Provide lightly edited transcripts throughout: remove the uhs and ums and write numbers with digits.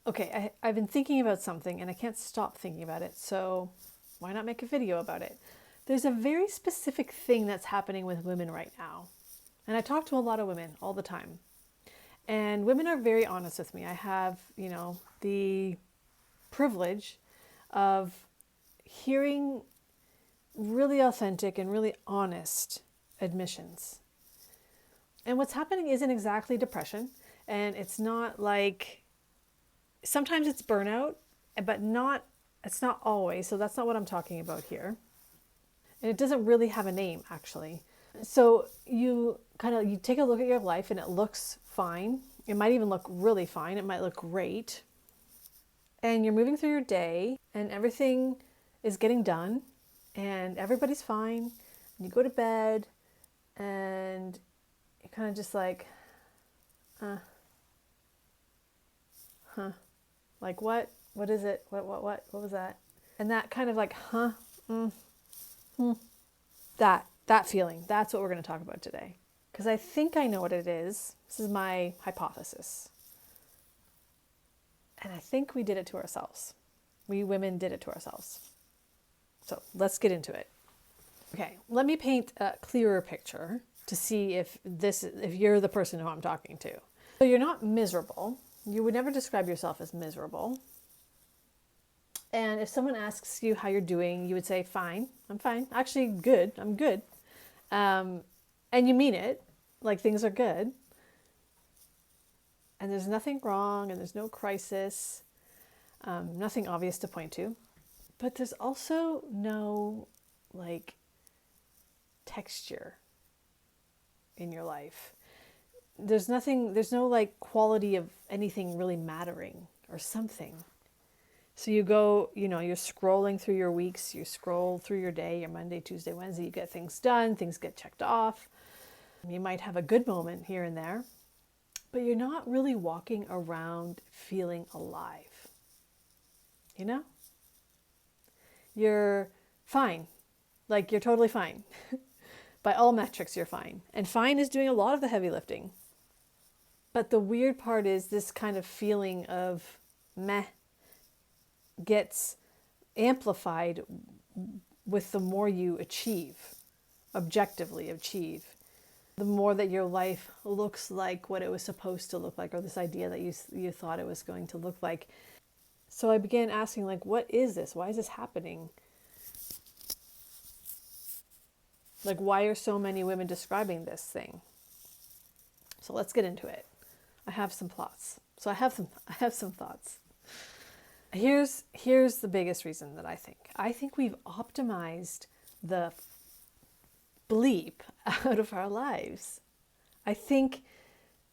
Okay, I've been thinking about something and I can't stop thinking about it, so why not make a video about it? There's a very specific thing that's happening with women right now. And I talk to a lot of women all the time. And women are very honest with me. I have, the privilege of hearing really authentic and really honest admissions. And what's happening isn't exactly depression, and it's not like sometimes it's burnout, but it's not always. So that's not what I'm talking about here. And it doesn't really have a name actually. So you take a look at your life and it looks fine. It might even look really fine. It might look great. And you're moving through your day and everything is getting done and everybody's fine. And you go to bed and you're kind of just like, like what? What is it? What was that? And that kind of like, that feeling, that's what we're going to talk about today. Because I think I know what it is. This is my hypothesis. And I think we did it to ourselves. We women did it to ourselves. So let's get into it. Okay, let me paint a clearer picture to see if you're the person who I'm talking to. So you're not miserable. You would never describe yourself as miserable. And if someone asks you how you're doing, you would say, fine, I'm fine. Actually, good, I'm good. And you mean it, like things are good. And there's nothing wrong and there's no crisis, nothing obvious to point to. But there's also no like texture in your life. There's no like quality of anything really mattering or something. So you go, you're scrolling through your weeks, you scroll through your day, your Monday, Tuesday, Wednesday, you get things done, things get checked off. You might have a good moment here and there, but you're not really walking around feeling alive. You're fine. Like you're totally fine. By all metrics, you're fine. And fine is doing a lot of the heavy lifting. But the weird part is this kind of feeling of meh gets amplified with the more you objectively achieve. The more that your life looks like what it was supposed to look like, or this idea that you thought it was going to look like. So I began asking, like, what is this? Why is this happening? Like, why are so many women describing this thing? So let's get into it. I have some thoughts. I have some thoughts. Here's the biggest reason that I think. I think we've optimized the bleep out of our lives. I think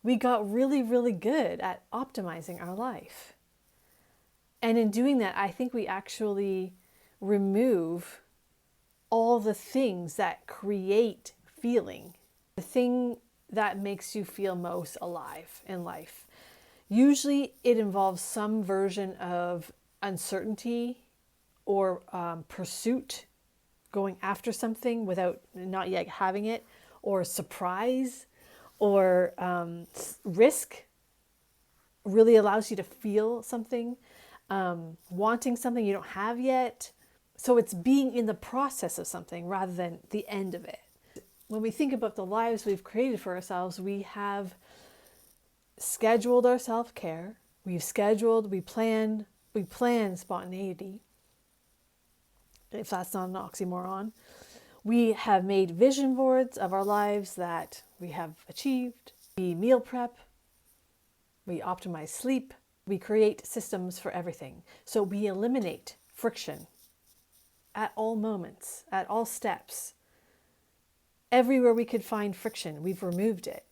we got really, really good at optimizing our life. And in doing that, I think we actually remove all the things that create feeling, the thing that makes you feel most alive in life. Usually it involves some version of uncertainty or pursuit, going after something without not yet having it, or surprise, or risk really allows you to feel something, wanting something you don't have yet. So it's being in the process of something rather than the end of it. When we think about the lives we've created for ourselves, we have scheduled our self-care. We plan spontaneity, if that's not an oxymoron. We have made vision boards of our lives that we have achieved. We meal prep. We optimize sleep. We create systems for everything. So we eliminate friction at all moments, at all steps. Everywhere we could find friction, we've removed it.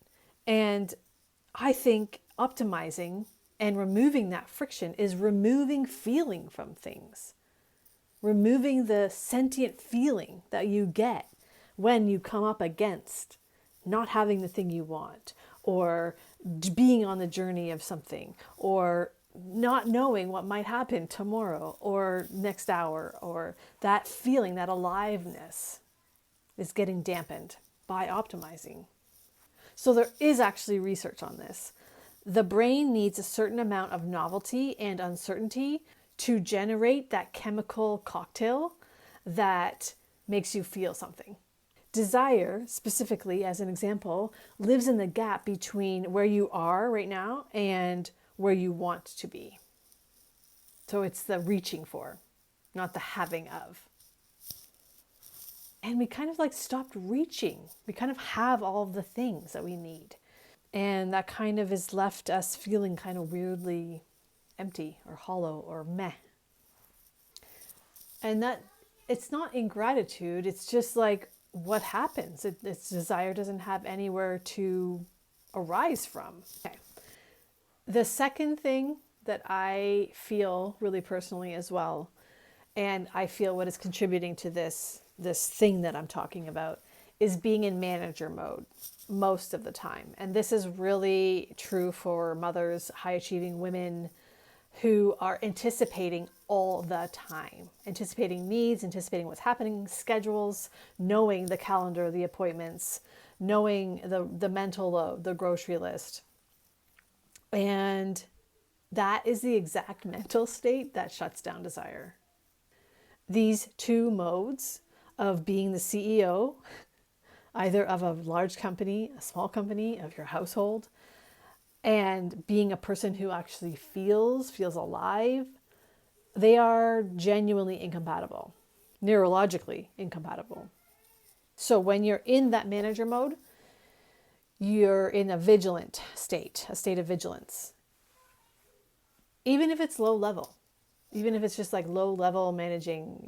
And I think optimizing and removing that friction is removing feeling from things. Removing the sentient feeling that you get when you come up against not having the thing you want, or being on the journey of something, or not knowing what might happen tomorrow or next hour, or that feeling, that aliveness is getting dampened by optimizing. So there is actually research on this. The brain needs a certain amount of novelty and uncertainty to generate that chemical cocktail that makes you feel something. Desire, specifically as an example, lives in the gap between where you are right now and where you want to be. So it's the reaching for, not the having of. And we kind of like stopped reaching. We kind of have all of the things that we need. And that kind of has left us feeling kind of weirdly empty or hollow or meh. And that it's not ingratitude, it's just like what happens. Its desire doesn't have anywhere to arise from. Okay. The second thing that I feel really personally as well, and I feel what is contributing to this thing that I'm talking about, is being in manager mode most of the time. And this is really true for mothers, high achieving women who are anticipating all the time, anticipating needs, anticipating what's happening, schedules, knowing the calendar, the appointments, knowing the mental load, the grocery list. And that is the exact mental state that shuts down desire. These two modes of being the CEO, either of a large company, a small company, of your household, and being a person who actually feels alive, they are genuinely incompatible, neurologically incompatible. So when you're in that manager mode, you're in a vigilant state, a state of vigilance. Even if it's low level, even if it's just like low level managing,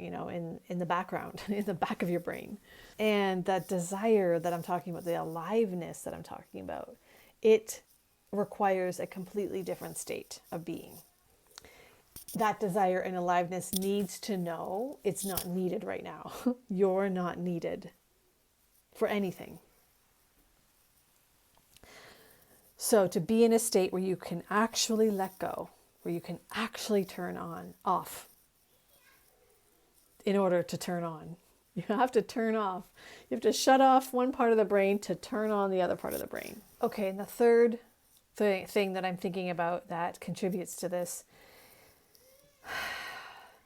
in the background, in the back of your brain. And that desire that I'm talking about, the aliveness that I'm talking about, it requires a completely different state of being. That desire and aliveness needs to know it's not needed right now. You're not needed for anything. So to be in a state where you can actually let go, where you can actually turn off in order to turn on. You have to turn off. You have to shut off one part of the brain to turn on the other part of the brain. Okay, and the third thing that I'm thinking about that contributes to this.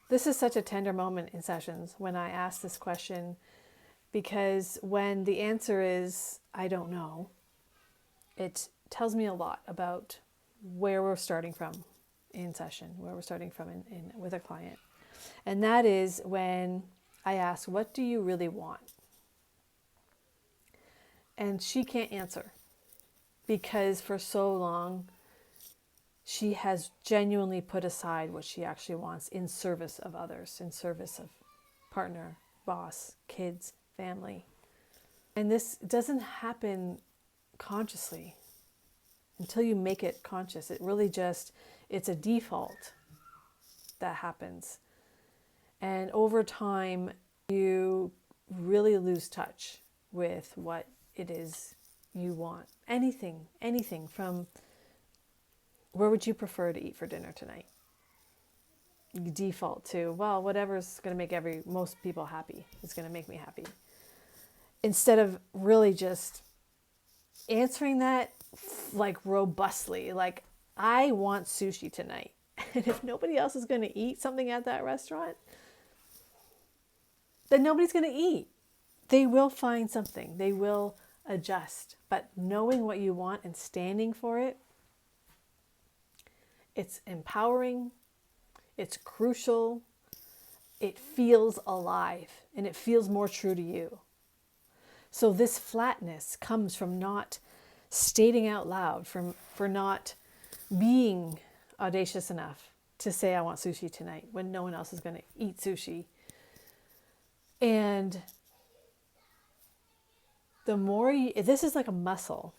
This is such a tender moment in sessions when I ask this question, because when the answer is, I don't know, it tells me a lot about where we're starting from in session, where we're starting from with a client. And that is when I ask, what do you really want? And she can't answer, because for so long, she has genuinely put aside what she actually wants in service of others, in service of partner, boss, kids, family. And this doesn't happen consciously until you make it conscious. It really it's a default that happens. And over time, you really lose touch with what it is you want. Anything from, where would you prefer to eat for dinner tonight? You default to, well, whatever's going to make most people happy is going to make me happy. Instead of really just answering that like robustly, like, I want sushi tonight. And if nobody else is going to eat something at that restaurant, then nobody's going to eat. They will find something. They will adjust. But knowing what you want and standing for it, it's empowering, it's crucial, it feels alive, and it feels more true to you. So this flatness comes from not stating out loud, for not being audacious enough to say, I want sushi tonight, when no one else is going to eat sushi. And the more this is like a muscle.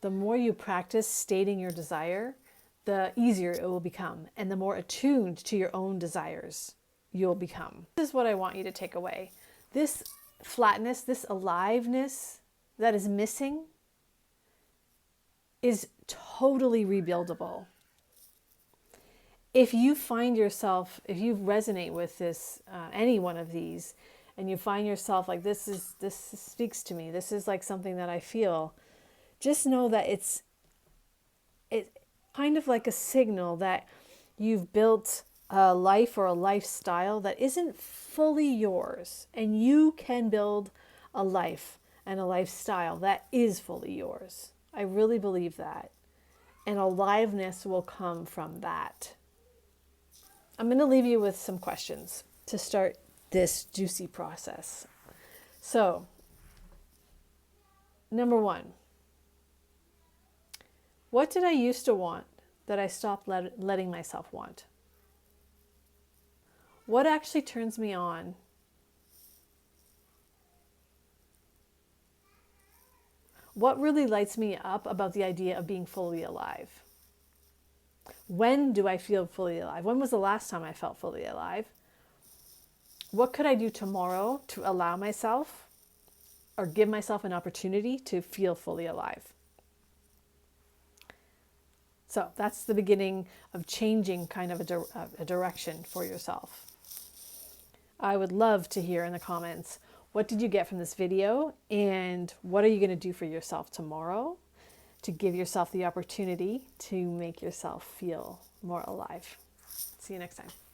The more you practice stating your desire, the easier it will become, and the more attuned to your own desires you'll become. This is what I want you to take away. This flatness, this aliveness that is missing is totally rebuildable. If you find yourself, if you resonate with this, any one of these, and you find yourself like, this speaks to me, this is like something that I feel, just know that kind of like a signal that you've built a life or a lifestyle that isn't fully yours, and you can build a life and a lifestyle that is fully yours. I really believe that. And aliveness will come from that. I'm going to leave you with some questions to start this juicy process. So, number one, what did I used to want that I stopped letting myself want? What actually turns me on? What really lights me up about the idea of being fully alive? When do I feel fully alive? When was the last time I felt fully alive? What could I do tomorrow to allow myself or give myself an opportunity to feel fully alive? So that's the beginning of changing kind of a direction for yourself. I would love to hear in the comments, what did you get from this video, and what are you going to do for yourself tomorrow to give yourself the opportunity to make yourself feel more alive? See you next time.